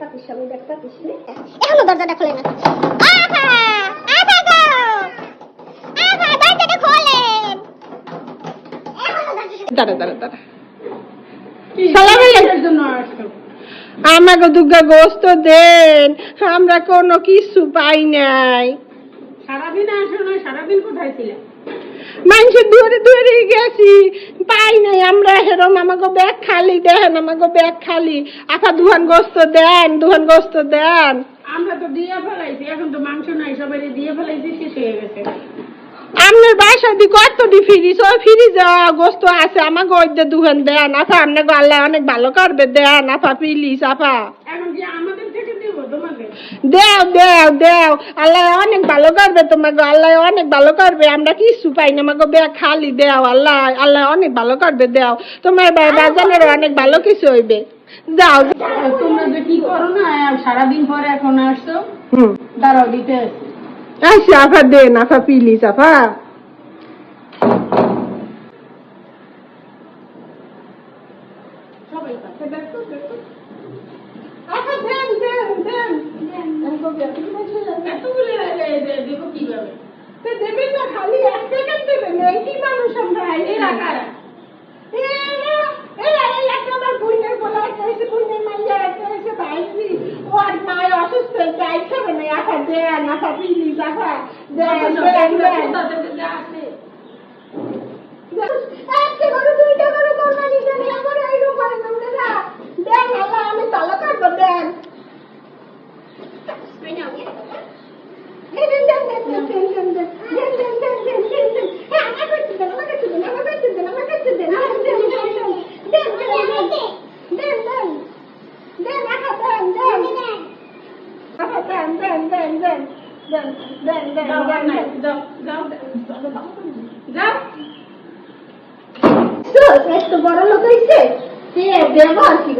পাতিস আমি দেখ পাতিস এখনো দরজাটা খোলে না দরজাটা খোলেন দাঁড়া দাঁড়া দাঁড়া সালাম আলাইকুম জন্য আসছো আমাকে দুগা গোস্ত দেন আমরা কোনো কিছু পাই নাই সারাদিন আসো না সারাদিন কোথায় ছিলে মানুষের দুয়ারে দুয়ারে গেছি পাই নাই আমরা হেরম আমাকে ব্যাগ খালি দেন আমাকে ব্যাগ খালি আপা দুহান গোস্ত দেন আমরা তো দিয়ে ফেলাইছি এখন তো মাংস নাই সবাই দিয়ে ফেলাইছি শেষ হয়ে গেছে আপনার বাসা দি কতটি ফ্রিজ ওই ফ্রিজে গোস্ত আছে আমাকে ওই দুহান দেন আপা আপনাকে আল্লাহ অনেক ভালো করবে দেন আপা প্লিজ আপা এখন কি আমাদের থেকে দিব তোমাকে দেও আল্লাহ অনেক ভালো করবে তোমাকে আল্লাহ অনেক ভালো করবে আমরা কিছু পাই না আমাকে ব্যাগ খালি দেও আল্লাহ অনেক ভালো করবে দেও তোমার বাজারের অনেক ভালো কিছু হইবে যাও তোমরা যে কি করো না সারাদিন পরে এখন আসছো দাঁড়াও দিতে আচ্ছা আপা দেন আপা প্লিজ আপা সবাই পাচ্ছে দেখো আপা দেন এতগুলো দেবো কিভাবে দেবেন না খালি 1 সেকেন্ড দেবেন এই কি মানুষ আমরা এরা কারা আমার বুনের বলা এসে বুনের মাইয়া এসে ভাইছি ওর মায়ের অসুস্থ চাই খাবে না আপা দেন আপা প্লিজ আপা দেন আমি তালা কাটবো দেন একটু বড় লোক হয়েছে ব্যবহার কি